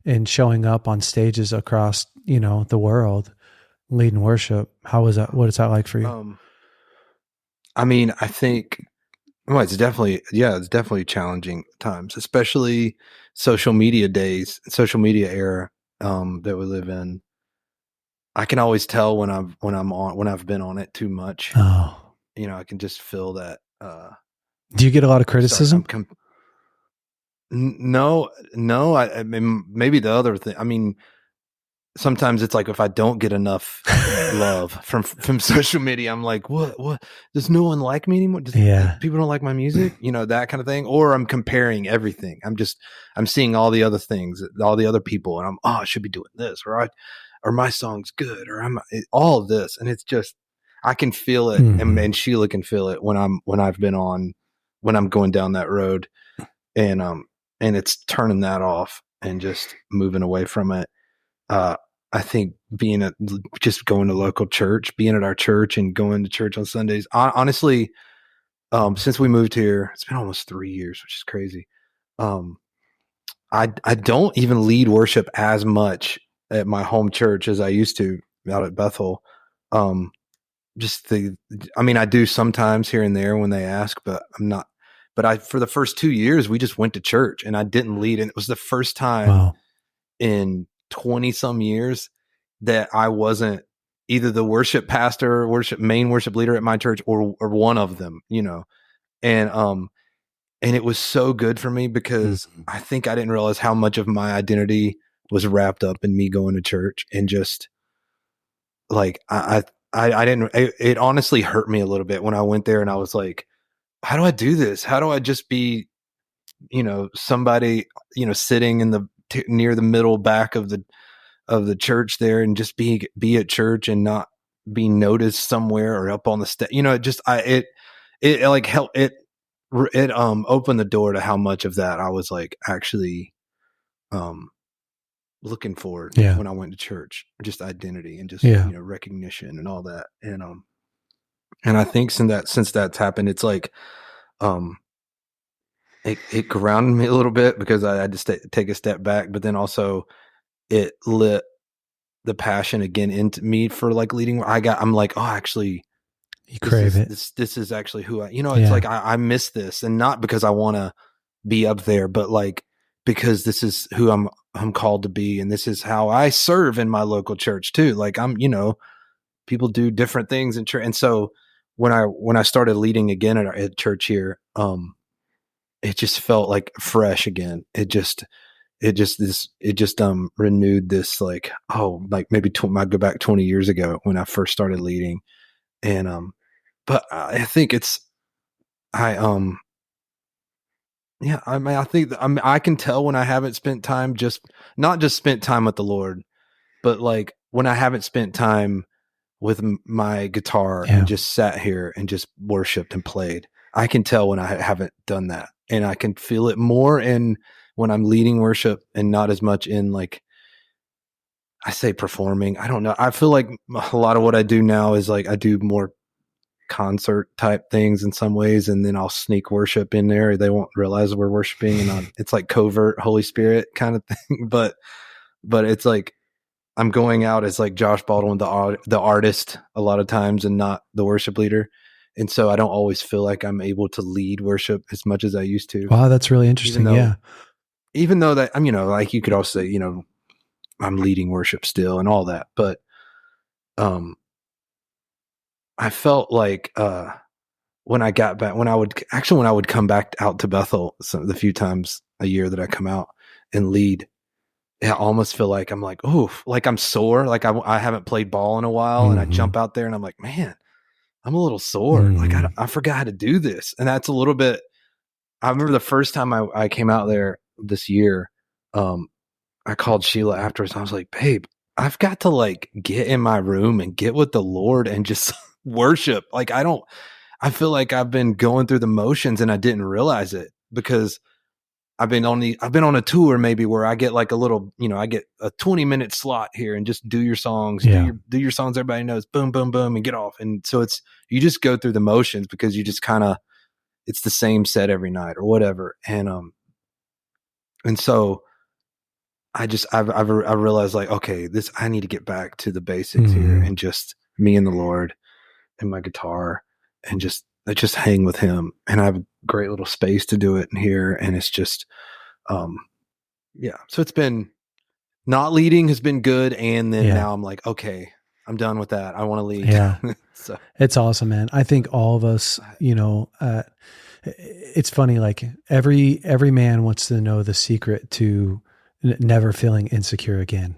and showing up on stages across, the world, leading worship. How is that? What is that like for you? I mean, I think, well, it's definitely challenging times, especially social media era, that we live in. I can always tell when I've been on it too much. Oh, I can just feel that. Do you get a lot of criticism? No. I mean, maybe the other thing. I mean, sometimes it's like if I don't get enough love from social media, I'm like, what? Does no one like me anymore? People don't like my music, that kind of thing. Or I'm comparing everything. I'm seeing all the other things, all the other people, and I should be doing this, or my song's good, or all of this, and it's just, I can feel it, and Sheila can feel it when I'm going down that road, and it's turning that off and just moving away from it. I think just going to local church, being at our church and going to church on Sundays. Honestly, since we moved here, it's been almost 3 years, which is crazy. I don't even lead worship as much at my home church as I used to out at Bethel. I do sometimes here and there when they ask, but I'm not. But for the first 2 years, we just went to church and I didn't lead, and it was the first time in 20 some years that I wasn't either the worship pastor, main worship leader at my church, or one of them, and it was so good for me because I think I didn't realize how much of my identity was wrapped up in me going to church, and just like, I didn't, it honestly hurt me a little bit when I went there and I was like, how do I do this? How do I just be, somebody, sitting in near the middle back of the church there, and just be at church and not be noticed somewhere or up on the stage. It like helped it opened the door to how much of that I was like actually looking for when I went to church, just identity and just recognition and all that. And I think since that's happened, it's like it grounded me a little bit, because I had to take a step back, but then also it lit the passion again into me for like leading. I'm like, oh, actually, you crave it. This is actually who it's like, I miss this, and not because I want to be up there, but like, because this is who I'm called to be. And this is how I serve in my local church too. Like, people do different things in church. And so when I started leading again at church here, it just felt like fresh again. It just renewed this, like, oh, like maybe I go back 20 years ago when I first started leading. And, but I think I can tell when I haven't spent time, not just spent time with the Lord, but like when I haven't spent time with my guitar and just sat here and just worshiped and played. I can tell when I haven't done that, and I can feel it more in when I'm leading worship and not as much in, like, I say performing. I don't know. I feel like a lot of what I do now is like I do more concert type things in some ways, and then I'll sneak worship in there. They won't realize we're worshiping, and it's like covert Holy Spirit kind of thing. But it's like I'm going out as like Josh Baldwin, the artist, a lot of times, and not the worship leader. And so I don't always feel like I'm able to lead worship as much as I used to. Wow, that's really interesting. Even though that, like you could also say, I'm leading worship still and all that. But I felt like when I got back, when I would come back out to Bethel, the few times a year that I come out and lead, I almost feel like I'm like, oh, like I'm sore. Like I haven't played ball in a while, and I jump out there and I'm like, man, I'm a little sore. Like I forgot how to do this. And that's a little bit, I remember the first time I came out there this year, I called Sheila afterwards. I was like, babe, I've got to like get in my room and get with the Lord and just worship. Like, I feel like I've been going through the motions and I didn't realize it because I've been on a tour maybe where I get like a little, I get a 20-minute slot here and just do your songs, do your songs everybody knows, boom, boom, boom, and get off. And so you just go through the motions because you just kind of, it's the same set every night or whatever. And so I realized like, okay, I need to get back to the basics here and just me and the Lord and my guitar and just hang with him. And I have a great little space to do it in here. And it's just, so it's been, not leading has been good. And then now I'm like, okay, I'm done with that. I want to lead. Yeah. So it's awesome, man. I think all of us, it's funny. Like every man wants to know the secret to never feeling insecure again.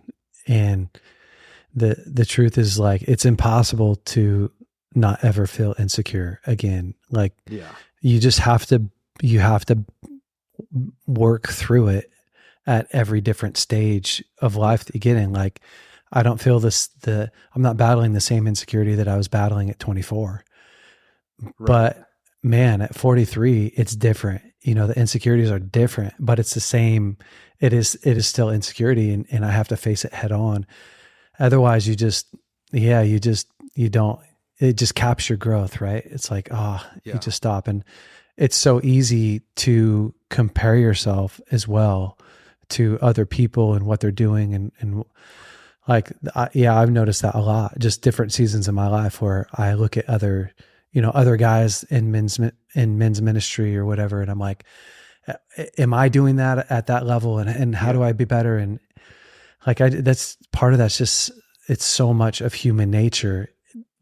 And the truth is like, it's impossible to not ever feel insecure again. Like you just have to work through it at every different stage of life that you get in. Like, I don't feel I'm not battling the same insecurity that I was battling at 24, but man, at 43, it's different. The insecurities are different, but it's the same. It is still insecurity and I have to face it head on. Otherwise it just caps your growth, right? It's like, you just stop. And it's so easy to compare yourself as well to other people and what they're doing. And like, I've noticed that a lot, just different seasons in my life where I look at other guys in men's ministry or whatever. And I'm like, am I doing that at that level? And how do I be better? And like, that's part of that's just, it's so much of human nature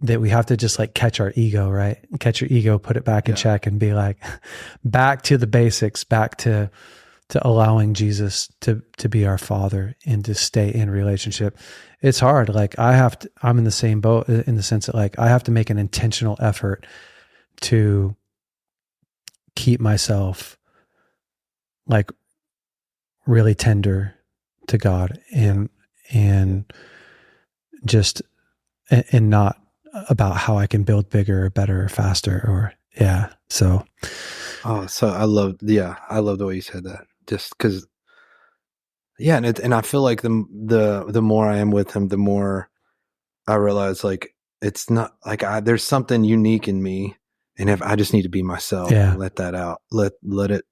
that we have to just like catch our ego, right? Catch your ego, put it back in check and be like, back to the basics, back to allowing Jesus to be our Father and to stay in relationship. It's hard. Like I'm in the same boat in the sense that like, I have to make an intentional effort to keep myself like really tender to God and just, and not about how I can build bigger or better or faster or so. Oh, so I love the way you said that. Just because, and I feel like the more I am with him, the more I realize like it's not like there's something unique in me, and if I just need to be myself, and let that out, let it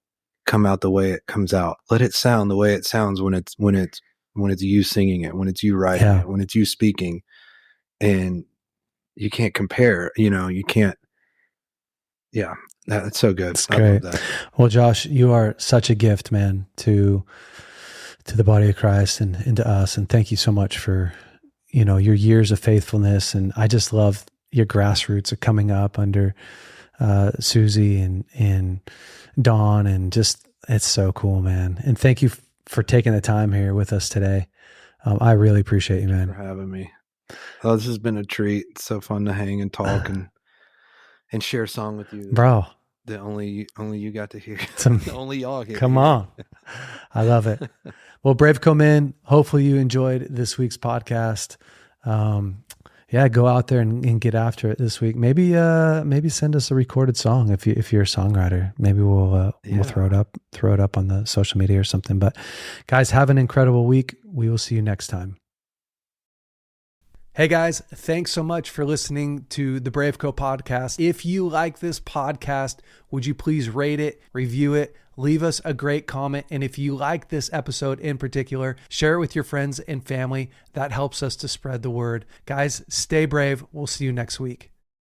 come out the way it comes out, let it sound the way it sounds when it's you singing it, when it's you writing it, when it's you speaking, and you can't compare. You can't. Yeah. That's so good. That's great. I love that. Well, Josh, you are such a gift, man, to the body of Christ and to us. And thank you so much for, your years of faithfulness. And I just love your grassroots of coming up under Susie and Dawn, and just, it's so cool, man. And thank you for taking the time here with us today. I really appreciate you, man. Thanks for having me. Oh, this has been a treat. It's so fun to hang and talk and share a song with you, bro. That only you got to hear. Only y'all get. Come on, I love it. Well, BraveCo men, hopefully you enjoyed this week's podcast. Go out there and get after it this week. Maybe send us a recorded song if you're a songwriter. Maybe we'll throw it up on the social media or something. But guys, have an incredible week. We will see you next time. Hey guys, thanks so much for listening to the BraveCo podcast. If you like this podcast, would you please rate it, review it, leave us a great comment. And if you like this episode in particular, share it with your friends and family. That helps us to spread the word. Guys, stay brave. We'll see you next week.